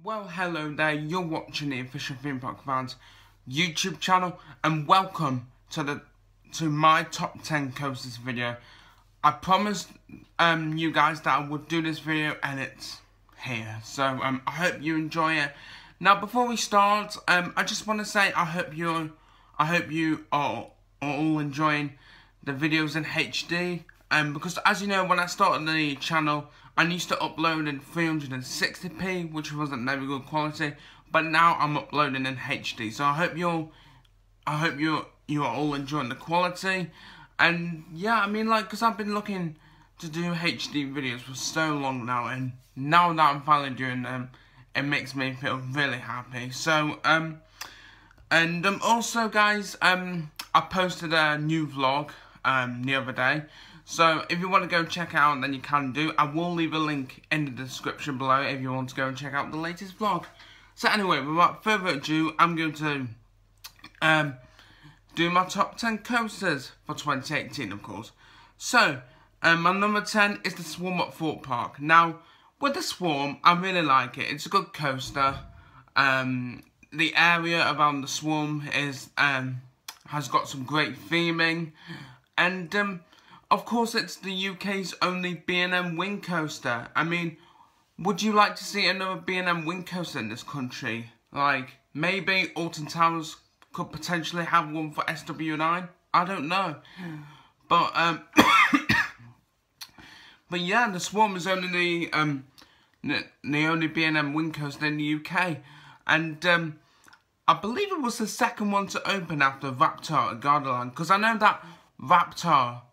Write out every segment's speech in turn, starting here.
Well, hello there, you're watching the Official Theme Park Fans YouTube channel, and welcome to my top 10 coasters video. I promised you guys that I would do this video, and it's here. So I hope you enjoy it. Now, before we start, I just want to say I hope you are all enjoying the videos in HD. Because as you know, when I started the channel, I used to upload in 360p, which wasn't very good quality, but now I'm uploading in HD. So I hope you are all enjoying the quality. And yeah, I mean, like, because I've been looking to do HD videos for so long now, and now that I'm finally doing them, it makes me feel really happy. So also guys, I posted a new vlog the other day. So if you want to go check out, then you can do. I will leave a link in the description below if you want to go and check out the latest vlog. So anyway, without further ado, I'm going to do my top 10 coasters for 2018, of course. So my number 10 is the Swarm at Thorpe Park. Now, with the Swarm, I really like it. It's a good coaster. The area around the Swarm is has got some great theming, and of course, it's the UK's only B&M wing coaster. I mean, would you like to see another B&M wing coaster in this country? Like, maybe Alton Towers could potentially have one for SW9? I don't know. But, but yeah, the Swarm is only the only B&M wing coaster in the UK. And, I believe it was the second one to open after Raptor at Gardaland. Because I know that Raptor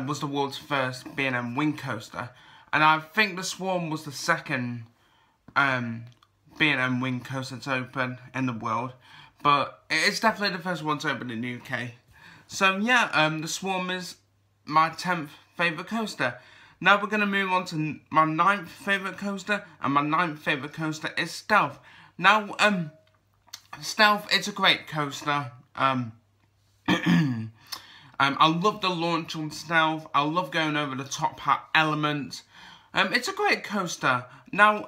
was the world's first B&M wing coaster, and I think the Swarm was the second B&M wing coaster to open in the world, but it's definitely the first one to open in the UK. So yeah, the Swarm is my 10th favourite coaster. Now we're going to move on to my 9th favourite coaster, and my 9th favourite coaster is Stealth. Now, Stealth, it's a great coaster. I love the launch on Stealth. I love going over the top hat element. It's a great coaster. Now,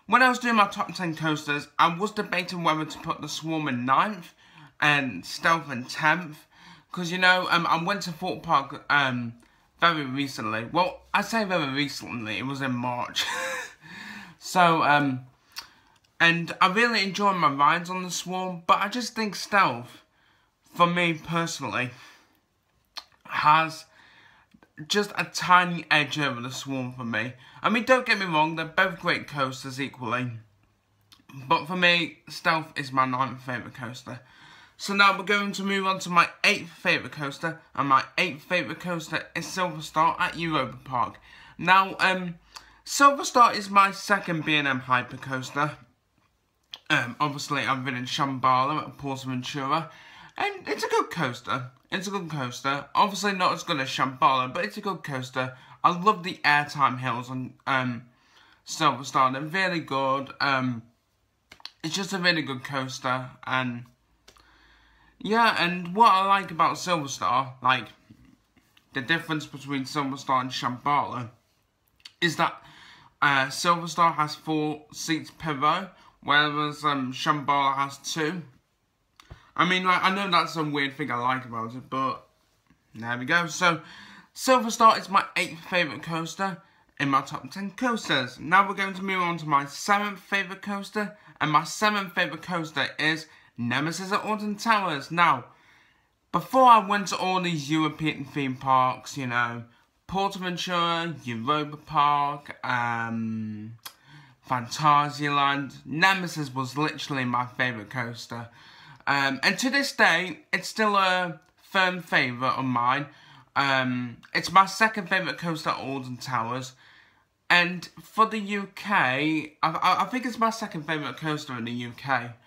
when I was doing my top 10 coasters, I was debating whether to put the Swarm in 9th and Stealth in 10th. Because, you know, I went to Thorpe Park very recently. Well, I say very recently. It was in March. So, and I really enjoy my rides on the Swarm. But I just think Stealth, for me personally, has just a tiny edge over the Swarm for me. I mean, don't get me wrong, they're both great coasters equally, but for me, Stealth is my 9th favourite coaster. So now we're going to move on to my 8th favourite coaster, and my 8th favourite coaster is Silver Star at Europa Park. Now, Silver Star is my second B&M hyper coaster. Obviously, I've been in Shambhala at Portaventura, and it's a good coaster. It's a good coaster. Obviously not as good as Shambhala, but it's a good coaster. I love the airtime hills on Silver Star. They're really good. It's just a really good coaster. And yeah, and what I like about Silver Star, like the difference between Silver Star and Shambhala, is that Silver Star has 4 seats per row, whereas Shambhala has 2. I mean, like, I know that's some weird thing I like about it, but there we go. So, Silver Star is my 8th favourite coaster in my top 10 coasters. Now we're going to move on to my 7th favourite coaster, and my 7th favourite coaster is Nemesis at Alton Towers. Now, before I went to all these European theme parks, you know, Portaventura, Europa Park, Phantasialand, Nemesis was literally my favourite coaster. And to this day, it's still a firm favourite of mine. It's my second favourite coaster at Alton Towers. And for the UK, I think it's my second favourite coaster in the UK.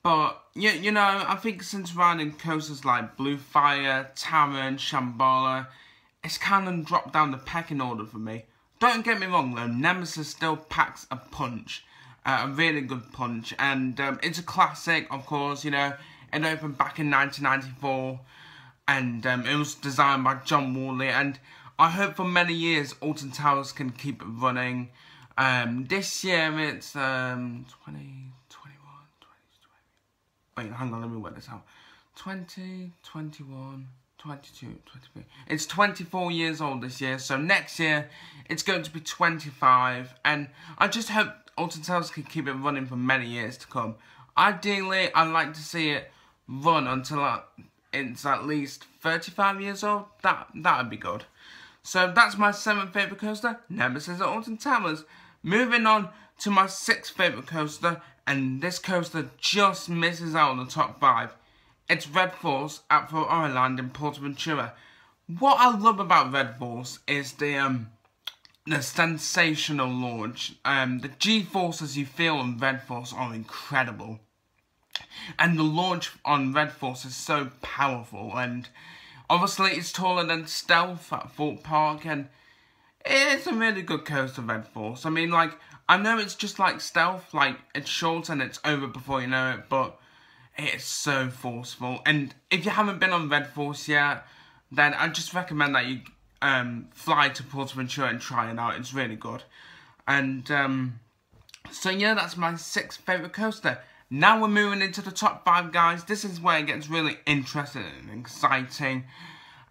But, you know, I think since riding coasters like Blue Fire, Taron, Shambhala, it's kind of dropped down the pecking order for me. Don't get me wrong though, Nemesis still packs a punch. A really good punch, and it's a classic, of course. You know, it opened back in 1994, and it was designed by John Worley, and I hope for many years Alton Towers can keep running. This year it's 20, 21, 20. Wait, hang on, let me work this out. 20, 21, 22, 23. It's 24 years old this year, so next year it's going to be 25, and I just hope Alton Tales can keep it running for many years to come. Ideally, I'd like to see it run until it's at least 35 years old. That would be good. So that's my 7th favourite coaster, Nemesis at Alton Towers. Moving on to my 6th favourite coaster, and this coaster just misses out on the top 5. It's Red Force at Florisland in Portaventura. What I love about Red Force is the sensational launch. The G-forces you feel on Red Force are incredible. And the launch on Red Force is so powerful, and obviously it's taller than Stealth at Thorpe Park, and it's a really good coaster, Red Force. I mean, like, I know it's just like Stealth, like, it's short and it's over before you know it, but it's so forceful. And if you haven't been on Red Force yet, then I just recommend that you fly to Portaventura and try it out. It's really good. And so yeah, that's my 6th favourite coaster. Now we're moving into the top 5, guys. This is where it gets really interesting and exciting.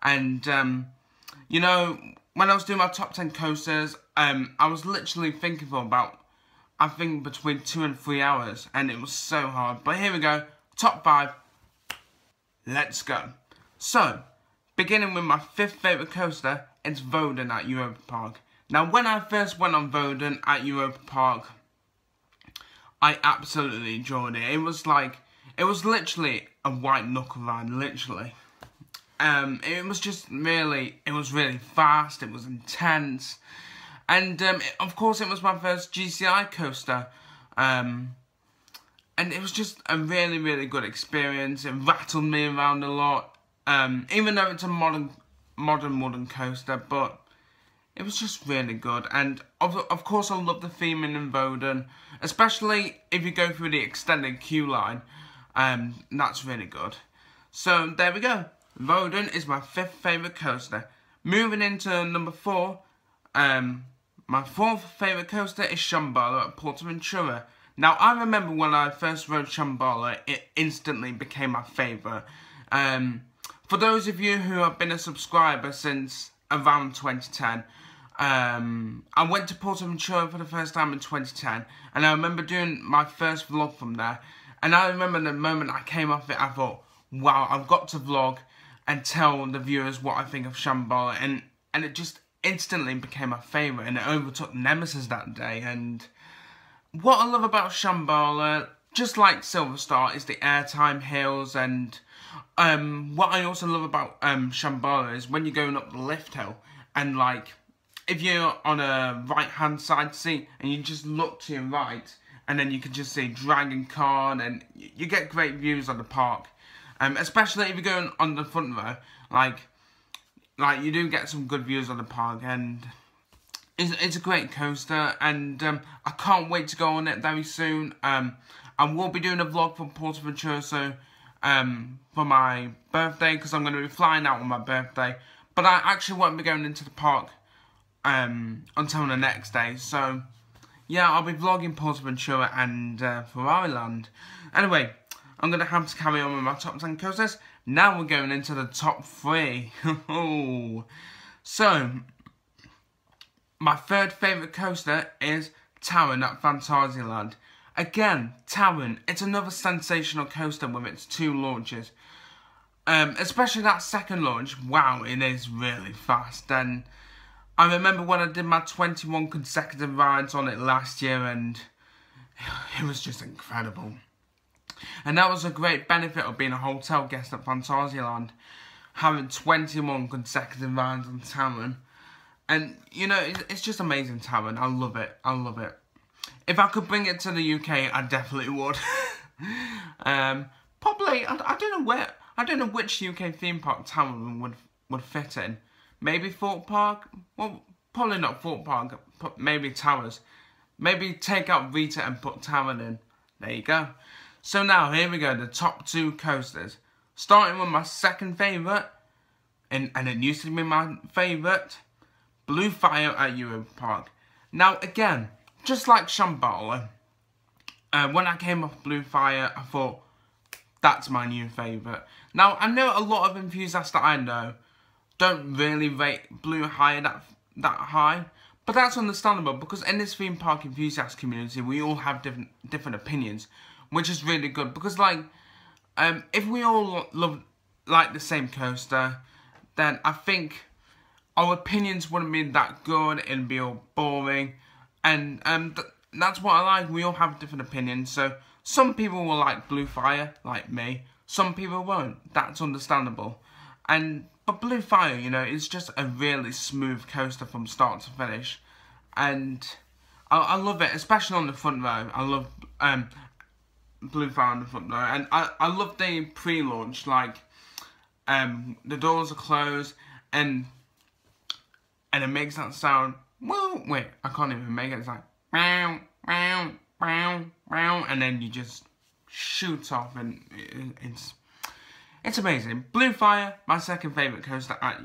And you know, when I was doing my top 10 coasters, I was literally thinking for about, I think, between 2 and 3 hours, and it was so hard. But here we go, top 5, let's go. So, beginning with my 5th favourite coaster, it's Woden at Europa Park. Now, when I first went on Woden at Europa Park, I absolutely enjoyed it. It was literally a white knuckle ride, literally. It was really fast, it was intense, and of course it was my first GCI coaster, and it was just a really, really good experience. It rattled me around a lot, even though it's a modern wooden coaster, but it was just really good. And of course I love the theming in Woden, especially if you go through the extended queue line. That's really good. So there we go. Woden is my 5th favourite coaster. Moving into number 4, my 4th favourite coaster is Shambhala at Portaventura. Now, I remember when I first rode Shambhala, it instantly became my favourite. For those of you who have been a subscriber since around 2010, I went to Portaventura for the first time in 2010, and I remember doing my first vlog from there. And I remember the moment I came off it, I thought, wow, I've got to vlog and tell the viewers what I think of Shambhala, and it just instantly became my favourite, and it overtook Nemesis that day. And what I love about Shambhala, just like Silver Star, is the airtime hills. And what I also love about Shambhala is when you're going up the lift hill, and like, if you're on a right hand side seat and you just look to your right, and then you can just see Dragon Con, and you get great views of the park. Especially if you're going on the front row, like you do get some good views on the park, and it's a great coaster, and I can't wait to go on it very soon. I will be doing a vlog from Portaventura, so for my birthday, because I'm going to be flying out on my birthday, but I actually won't be going into the park until the next day. So yeah, I'll be vlogging Portaventura and Florisland. Anyway, I'm going to have to carry on with my top 10 coasters. Now we're going into the top 3. So, my 3rd favourite coaster is Taron at Phantasialand. Again, Taron, it's another sensational coaster with its 2 launches. Especially that second launch, wow, it is really fast. And I remember when I did my 21 consecutive rides on it last year, and it was just incredible. And that was a great benefit of being a hotel guest at Phantasialand, having 21 consecutive rides on Taron. And, you know, it's just amazing, Taron. I love it. I love it. If I could bring it to the UK, I definitely would. Probably, I don't know which UK theme park Taron would fit in. Maybe Thorpe Park? Well, probably not Thorpe Park, maybe Towers. Maybe take out Rita and put Taron in. There you go. So now, here we go, the top 2 coasters. Starting with my 2nd favourite, and it used to be my favourite, Blue Fire at Europa Park. Now, again, just like Shambhala, when I came off Blue Fire, I thought, that's my new favourite. Now, I know a lot of enthusiasts that I know don't really rate Blue Fire that high, but that's understandable, because in this theme park enthusiast community, we all have different opinions, which is really good, because, like, if we all like the same coaster, then I think our opinions wouldn't be that good, it'd be all boring, and that's what I like. We all have different opinions, so some people will like Blue Fire, like me, some people won't, that's understandable, but Blue Fire, you know, is just a really smooth coaster from start to finish, and I love it, especially on the front row. I love Blue Fire on the front row, and I love the pre-launch, like, the doors are closed, and it makes that sound, well, wait, I can't even make it, it's like, meow, meow, meow, meow, and then you just shoot off, and it's amazing. Blue Fire, my second favourite coaster at,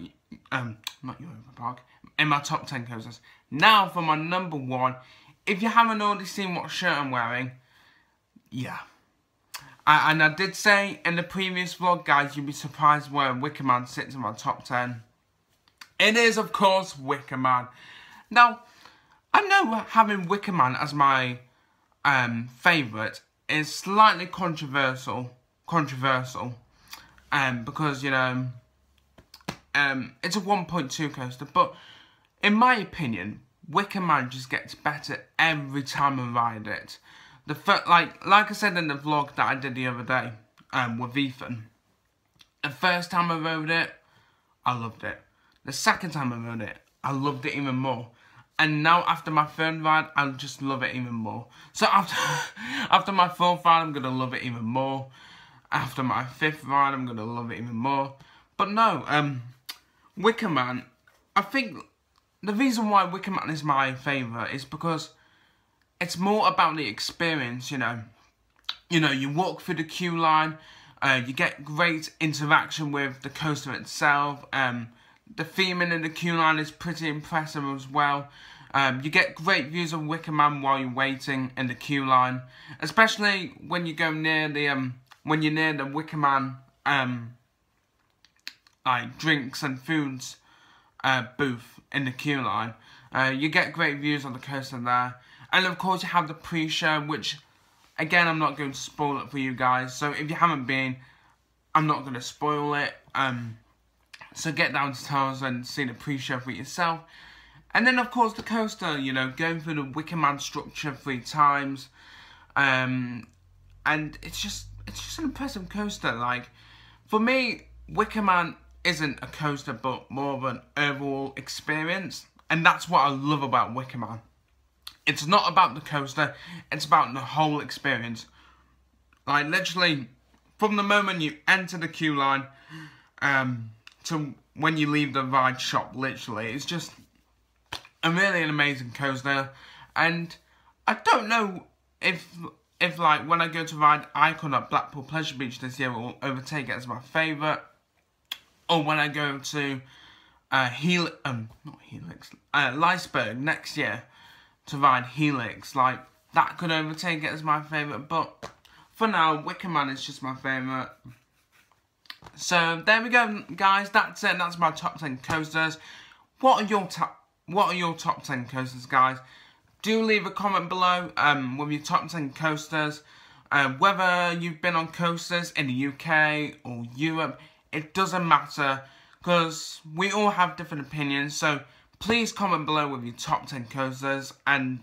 not Europa Park, in my top 10 coasters. Now for my number 1, if you haven't already seen what shirt I'm wearing, yeah. And I did say in the previous vlog, guys, you'd be surprised where Wicker Man sits in my top 10. It is, of course, Wicker Man. Now, I know having Wicker Man as my favourite is slightly controversial, because, you know, it's a 1.2 coaster, but in my opinion, Wicker Man just gets better every time I ride it. Like I said in the vlog that I did the other day with Ethan, the first time I rode it, I loved it. The second time I rode it, I loved it even more. And now after my third ride, I just love it even more. So after my fourth ride, I'm going to love it even more. After my fifth ride, I'm going to love it even more. But no, Wicker Man, I think the reason why Wicker Man is my favourite is because it's more about the experience, you know. You walk through the queue line, you get great interaction with the coaster itself. The theming in the queue line is pretty impressive as well. You get great views of Wicker Man while you're waiting in the queue line, especially when you go near the when you're near the Wicker Man like drinks and foods booth in the queue line. You get great views on the coaster there. And of course you have the pre-show, which, again, I'm not going to spoil it for you guys. So if you haven't been, I'm not going to spoil it. So get down to Towers and see the pre-show for yourself. And then, of course, the coaster, you know, going through the Wicker Man structure 3 times. And it's just an impressive coaster. Like, for me, Wicker Man isn't a coaster, but more of an overall experience. And that's what I love about Wicker Man. It's not about the coaster, it's about the whole experience. Like, literally, from the moment you enter the queue line to when you leave the ride shop, literally, it's just a really an amazing coaster. And I don't know if like, when I go to ride Icon at Blackpool Pleasure Beach this year, it will overtake it as my favourite. Or when I go to Leisberg next year to ride Helix, like, that could overtake it as my favourite, but for now, Wicker Man is just my favourite. So there we go, guys. That's it. That's my top 10 coasters. What are your top 10 coasters, guys? Do leave a comment below with your top 10 coasters. Whether you've been on coasters in the UK or Europe, it doesn't matter, because we all have different opinions. So please comment below with your top 10 coasters, and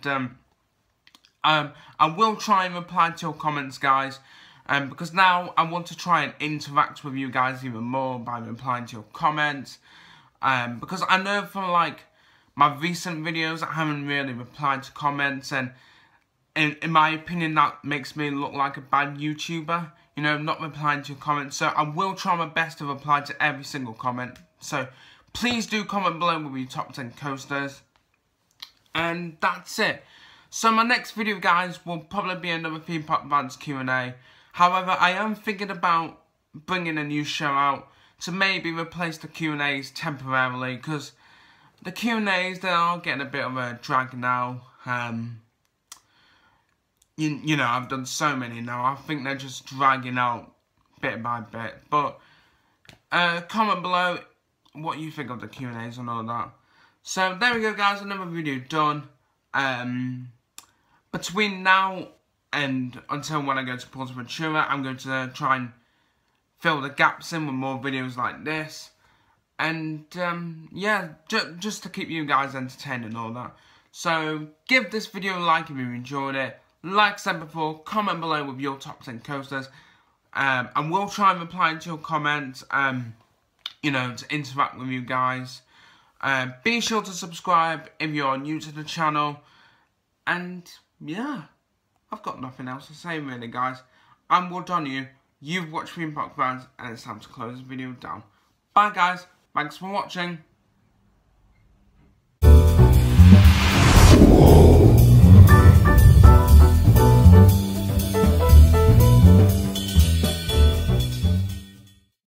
I will try and reply to your comments, guys, because now I want to try and interact with you guys even more by replying to your comments, because I know from, like, my recent videos, I haven't really replied to comments, and in my opinion, that makes me look like a bad YouTuber, you know, not replying to your comments. So I will try my best to reply to every single comment. So please do comment below with your top 10 coasters. And that's it. So my next video, guys, will probably be another Theme Park Vans Q&A. However, I am thinking about bringing a new show out to maybe replace the Q&As temporarily, because the Q&As, they are getting a bit of a drag now. you know, I've done so many now. I think they're just dragging out bit by bit. But comment below what you think of the Q&As and all that. So there we go, guys. Another video done. Between now and until when I go to Portsmouth Matura, I'm going to try and fill the gaps in with more videos like this. And yeah, just to keep you guys entertained and all that. So give this video a like if you enjoyed it. Like I said before, comment below with your top 10 coasters. And we'll try and reply to your comments, you know, to interact with you guys. Be sure to subscribe if you're new to the channel. And yeah, I've got nothing else to say really, guys. I'm Will Donahue. You've watched Theme Park Fans, and it's time to close this video down. Bye guys, thanks for watching.